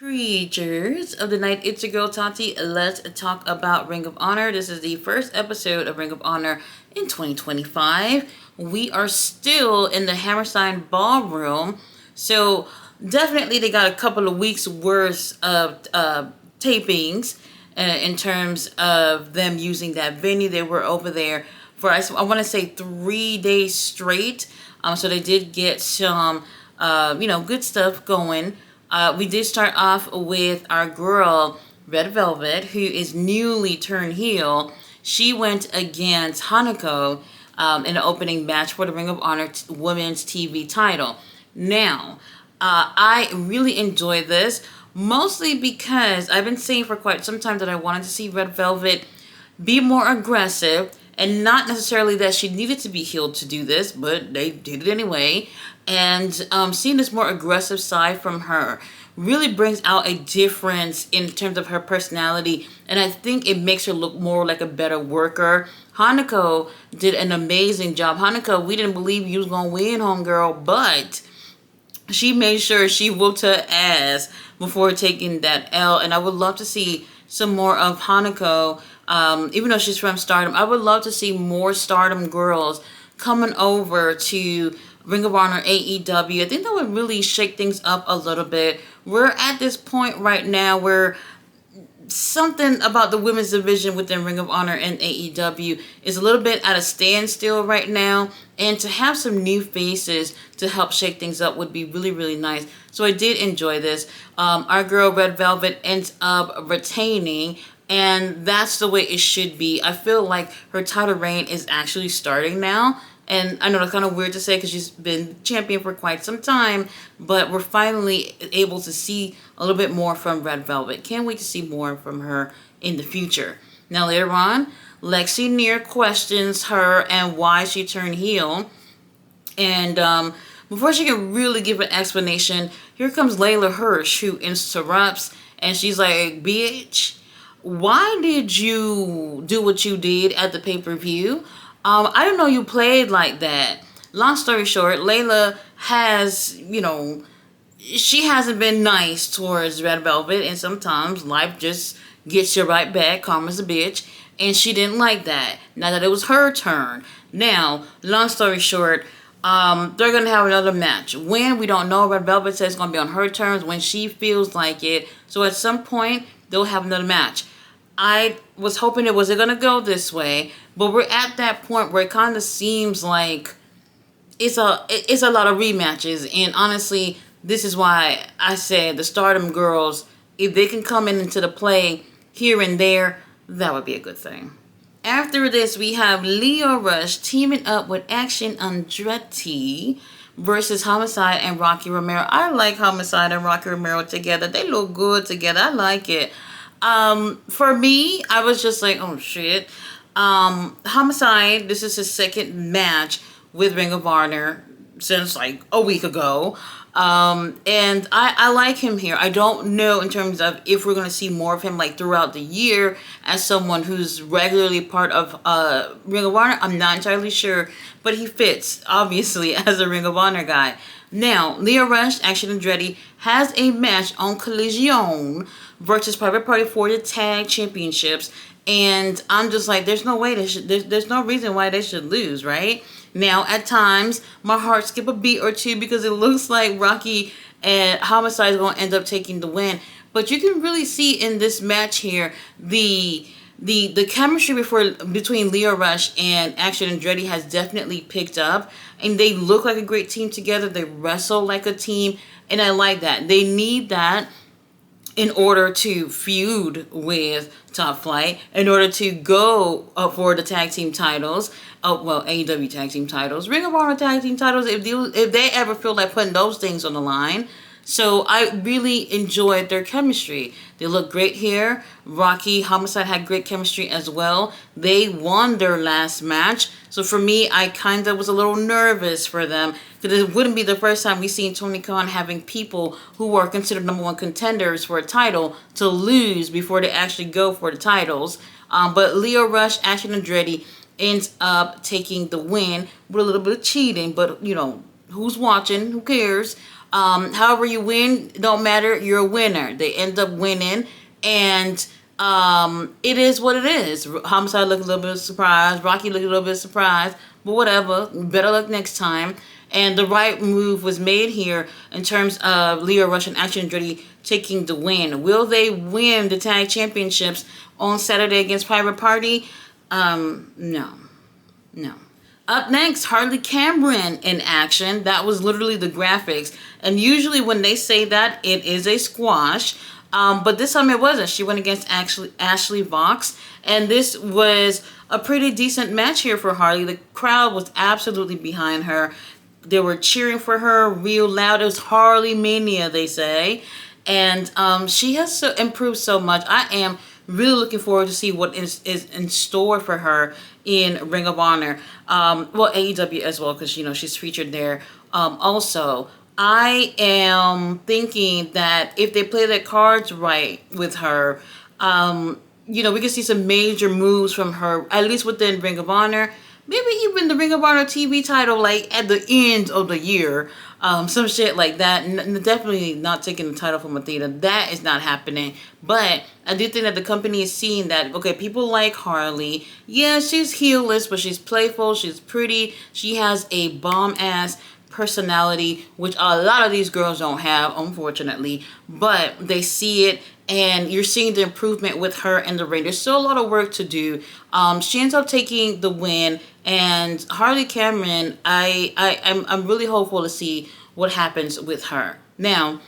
Creatures of the night, it's your girl Tati. Let's talk about Ring of Honor. This is the first episode of Ring of Honor in 2025. We are still in the Hammerstein Ballroom, so definitely they got a couple of weeks worth of tapings in terms of them using that venue. They were over there for I want to say 3 days straight. So they did get some good stuff going. We did start off with our girl, Red Velvet, who is newly turned heel. She went against Hano in the opening match for the Ring of Honor Women's TV title. Now, I really enjoyed this, mostly because I've been saying for quite some time that I wanted to see Red Velvet be more aggressive, and not necessarily that she needed to be healed to do this, but they did it anyway. And seeing this more aggressive side from her really brings out a difference in terms of her personality, and I think it makes her look more like a better worker. Hanako did an amazing job. Hanako, we didn't believe you was gonna win, homegirl, but she made sure she whooped her ass before taking that L, and I would love to see some more of Hanako. Even though she's from Stardom, I would love to see more Stardom girls coming over to Ring of Honor AEW. I think that would really shake things up a little bit. We're at this point right now where something about the women's division within Ring of Honor and AEW is a little bit at a standstill right now, and to have some new faces to help shake things up would be really, really nice. So I did enjoy this. Our girl Red Velvet ends up retaining, and that's the way it should be. I feel like her title reign is actually starting now. And I know that's kind of weird to say because she's been champion for quite some time, but we're finally able to see a little bit more from Red Velvet. Can't wait to see more from her in the future. Now later on, Lexi Near questions her and why she turned heel. And before she can really give an explanation, here comes Layla Hirsch, who interrupts, and she's like, bitch, why did you do what you did at the pay-per-view? I didn't know you played like that. Long story short, Layla has, she hasn't been nice towards Red Velvet, and sometimes life just gets you right back. Karma's a bitch, and she didn't like that. Now that it was her turn. Now, long story short, they're going to have another match. When, we don't know. Red Velvet says it's going to be on her terms when she feels like it. So at some point, they'll have another match. I was hoping it wasn't going to go this way, but we're at that point where it kind of seems like it's a lot of rematches. And honestly, this is why I said the Stardom girls, if they can come into the play here and there, that would be a good thing. After this, we have Leo Rush teaming up with Action Andretti versus Homicide and Rocky Romero. I like Homicide and Rocky Romero together. They look good together. I like it. For me, I was just like, oh shit. Homicide, this is his second match with Ring of Honor since like a week ago. And I like him here. I don't know in terms of if we're going to see more of him like throughout the year as someone who's regularly part of Ring of Honor. I'm not entirely sure, but he fits obviously as a Ring of Honor guy. Now, Leo Rush, Action Andretti has a match on Collision versus Private Party for the tag championships, and I'm just like, there's no way they should. There's no reason why they should lose, right? Now, at times, my heart skip a beat or two because it looks like Rocky and Homicide is going to end up taking the win. But you can really see in this match here the chemistry between Leo Rush and Action Andretti has definitely picked up, and they look like a great team together. They wrestle like a team, and I like that. They need that in order to feud with Top Flight, in order to go up for the tag team titles, AEW tag team titles, Ring of Honor tag team titles, if they ever feel like putting those things on the line. So I really enjoyed their chemistry. They look great here. Rocky, Homicide had great chemistry as well. They won their last match. So for me, I kind of was a little nervous for them, because it wouldn't be the first time we've seen Tony Khan having people who are considered number one contenders for a title to lose before they actually go for the titles. But Leo Rush, Action Andretti ends up taking the win with a little bit of cheating, but who's watching? Who cares? However you win, it don't matter. You're a winner. They end up winning, and it is what it is. Homicide looked a little bit surprised. Rocky looked a little bit surprised, but whatever. Better luck next time. And the right move was made here in terms of Leo Rush and Action Andretti taking the win. Will they win the tag championships on Saturday against Private Party? No. Up next, Harley Cameron in action. That was literally the graphics. And usually when they say that, it is a squash. But this time it wasn't. She went against Ashley Vox. And this was a pretty decent match here for Harley. The crowd was absolutely behind her. They were cheering for her real loud. It was Harley Mania, they say. And she has improved so much. I am really looking forward to see what is in store for her in Ring of Honor. Well, AEW as well, because, you know, she's featured there. Also, I am thinking that if they play their cards right with her, you know, we can see some major moves from her, at least within Ring of Honor. Maybe even the Ring of Honor TV title, like, at the end of the year. Some shit like that. Definitely not taking the title from Athena. That is not happening. But I do think that the company is seeing that, okay, people like Harley. Yeah, she's heelless, but she's playful. She's pretty. She has a bomb-ass personality, which a lot of these girls don't have, unfortunately. But they see it, and you're seeing the improvement with her in the ring. There's still a lot of work to do. She ends up taking the win, and Harley Cameron, I'm really hopeful to see what happens with her. Now,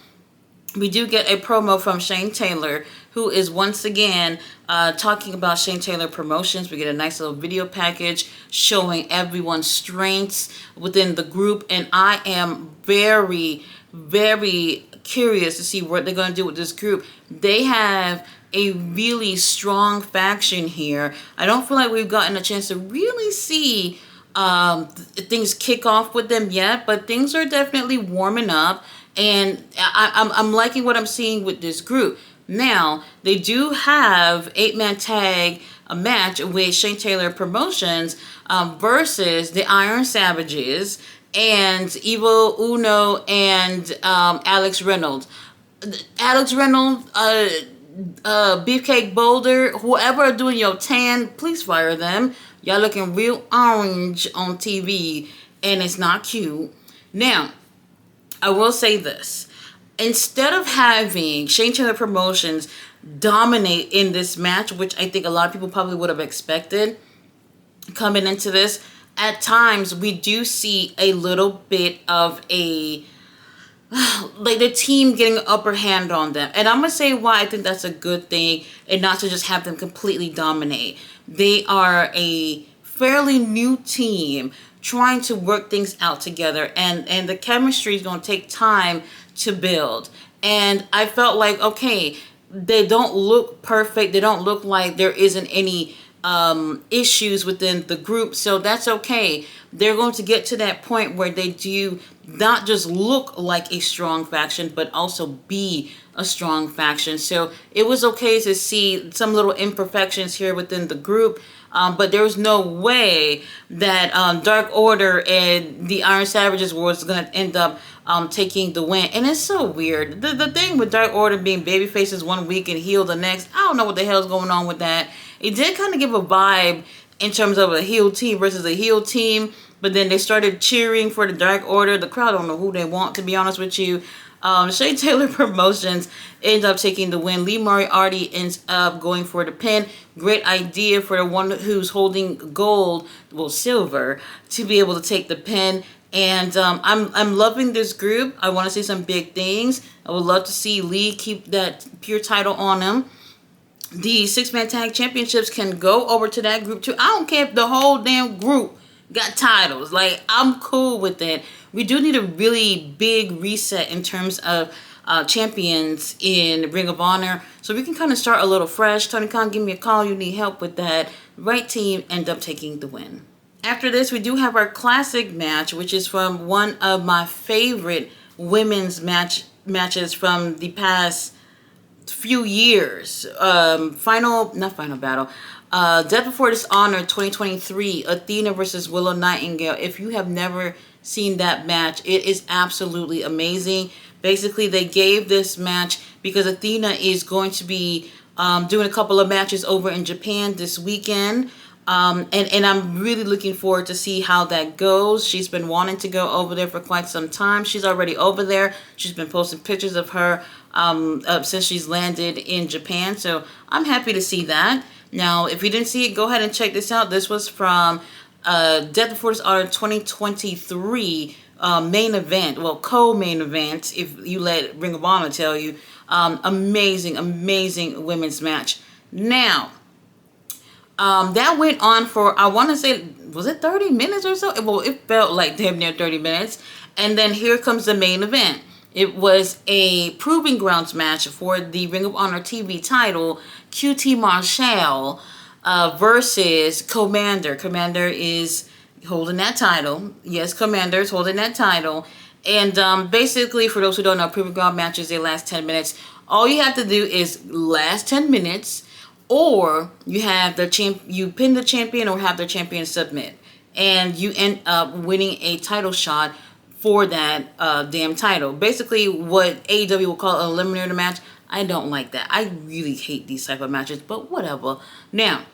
we do get a promo from Shane Taylor, who is once again talking about Shane Taylor Promotions. We get a nice little video package showing everyone's strengths within the group, and I am very, very curious to see what they're going to do with this group. They have a really strong faction here. I don't feel like we've gotten a chance to really see things kick off with them yet, but things are definitely warming up, and I'm liking what I'm seeing with this group. Now, they do have 8-man tag a match with Shane Taylor Promotions versus the Iron Savages and Evil Uno and Alex Reynolds. Alex Reynolds, Beefcake Boulder, whoever are doing your tan, please fire them. Y'all looking real orange on TV, and it's not cute. Now, I will say this. Instead of having Shane Taylor Promotions dominate in this match, which I think a lot of people probably would have expected coming into this, at times we do see a little bit of a, like, the team getting an upper hand on them. And I'm going to say why I think that's a good thing, and not to just have them completely dominate. They are a fairly new team trying to work things out together, and the chemistry is going to take time to build. And I felt like, okay, they don't look perfect. They don't look like there isn't any issues within the group, so that's okay. They're going to get to that point where they do not just look like a strong faction, but also be a strong faction. So it was okay to see some little imperfections here within the group, but there was no way that Dark Order and the Iron Savages was going to end up taking the win. And it's so weird. The thing with Dark Order being baby faces one week and heel the next, I don't know what the hell's going on with that. It did kind of give a vibe in terms of a heel team versus a heel team, but then they started cheering for the Dark Order. The crowd don't know who they want, to be honest with you. Shane Taylor Promotions ends up taking the win. Lee Moriarty ends up going for the pin. Great idea for the one who's holding gold, well, silver, to be able to take the pin. And I'm loving this group. I want to see some big things. I would love to see Lee keep that pure title on him. The 6-man tag championships can go over to that group too. I don't care if the whole damn group got titles. Like, I'm cool with it. We do need a really big reset in terms of champions in Ring of Honor, so we can kind of start a little fresh. Tony Khan, give me a call. You need help with that. Right team end up taking the win. After this, we do have our classic match, which is from one of my favorite women's matches from the past few years. Not final battle. Death Before Dishonor 2023, Athena versus Willow Nightingale. If you have never seen that match. It is absolutely amazing. Basically, they gave this match because Athena is going to be doing a couple of matches over in Japan this weekend. And I'm really looking forward to see how that goes. She's been wanting to go over there for quite some time. She's already over there. She's been posting pictures of her since she's landed in Japan. So I'm happy to see that. Now, if you didn't see it, go ahead and check this out. This was from Death Before Dishonor 2023 main event. Well, co-main event, if you let Ring of Honor tell you. Amazing, amazing women's match. Now, that went on for, I want to say, was it 30 minutes or so? Well, it felt like damn near 30 minutes. And then here comes the main event. It was a Proving Grounds match for the Ring of Honor TV title, QT Marshall versus Commander. Commander is holding that title. Yes, Commander is holding that title. And basically, for those who don't know, Proving Ground matches, they last 10 minutes. All you have to do is last 10 minutes, or you have you pin the champion or have the champion submit, and you end up winning a title shot for that damn title. Basically, what AEW will call an eliminator match. I don't like that. I really hate these type of matches, but whatever. Now,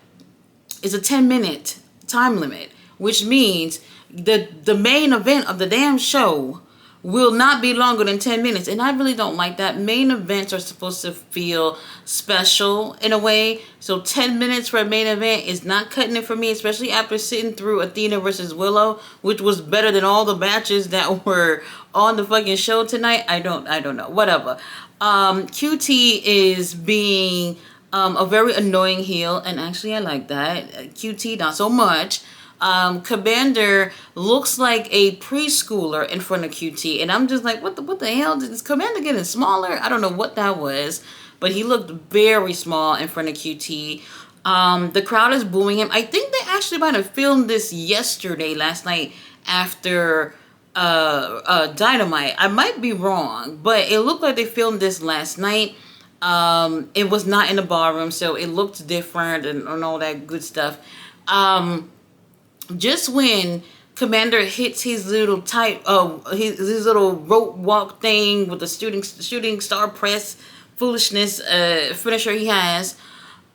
it's a 10-minute time limit, which means the main event of the damn show will not be longer than 10 minutes. And I really don't like that. Main events are supposed to feel special in a way. So 10 minutes for a main event is not cutting it for me, especially after sitting through Athena versus Willow, which was better than all the matches that were on the fucking show tonight. I don't know. Whatever. QT is being a very annoying heel, and actually I like that. QT not so much. Commander looks like a preschooler in front of QT, and I'm just like, what the hell? Is Commander getting smaller? I don't know what that was, but he looked very small in front of QT. The crowd is booing him. I think they actually might have filmed this last night after Dynamite. I might be wrong, but it looked like they filmed this last night. It was not in the ballroom, so it looked different and all that good stuff. Just when Commander hits his little his little rope walk thing with the shooting star press foolishness finisher he has,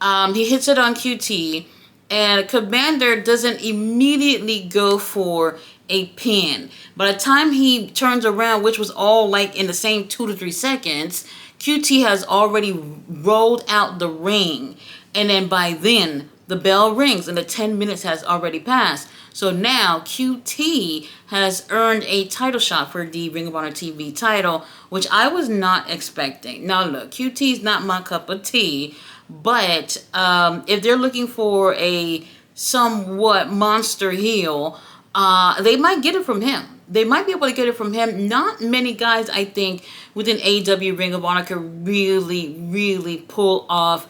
he hits it on QT, and Commander doesn't immediately go for a pin. By the time he turns around, which was all like in the same 2 to 3 seconds, QT has already rolled out the ring, and then by then the bell rings and the 10 minutes has already passed. So now QT has earned a title shot for the Ring of Honor TV title, which I was not expecting. Now look, QT is not my cup of tea, but if they're looking for a somewhat monster heel, they might get it from him. They might be able to get it from him. Not many guys, I think, within AEW Ring of Honor could really, really pull off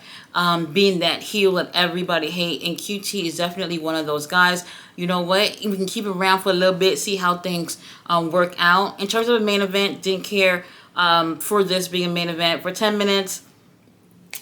being that heel that everybody hates. And QT is definitely one of those guys. You know what? We can keep it around for a little bit, see how things work out. In terms of the main event, didn't care for this being a main event. For 10 minutes,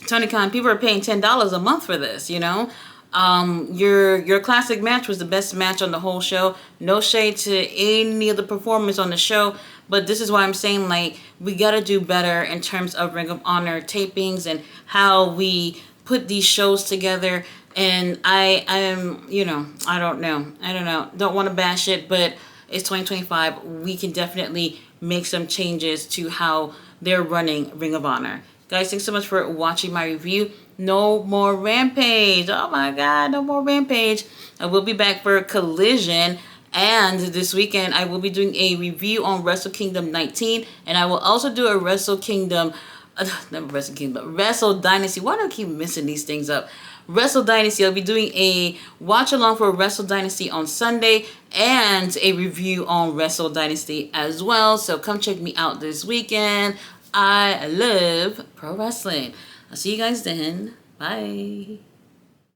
Tony Khan, people are paying $10 a month for this, you know? Your classic match was the best match on the whole show. No shade to any of the performers on the show, but this is why I'm saying, like, we gotta do better in terms of Ring of Honor tapings and how we put these shows together. And I am, you know, I don't know. Don't want to bash it, but it's 2025. We can definitely make some changes to how they're running Ring of Honor. Guys, thanks so much for watching my review. No more Rampage. Oh my God, no more Rampage. I will be back for Collision. And this weekend, I will be doing a review on Wrestle Kingdom 19. And I will also do a Wrestle Kingdom, Wrestle Dynasty. Why do I keep messing these things up? Wrestle Dynasty. I'll be doing a watch along for Wrestle Dynasty on Sunday and a review on Wrestle Dynasty as well. So come check me out this weekend. I love pro wrestling. I'll see you guys then. Bye.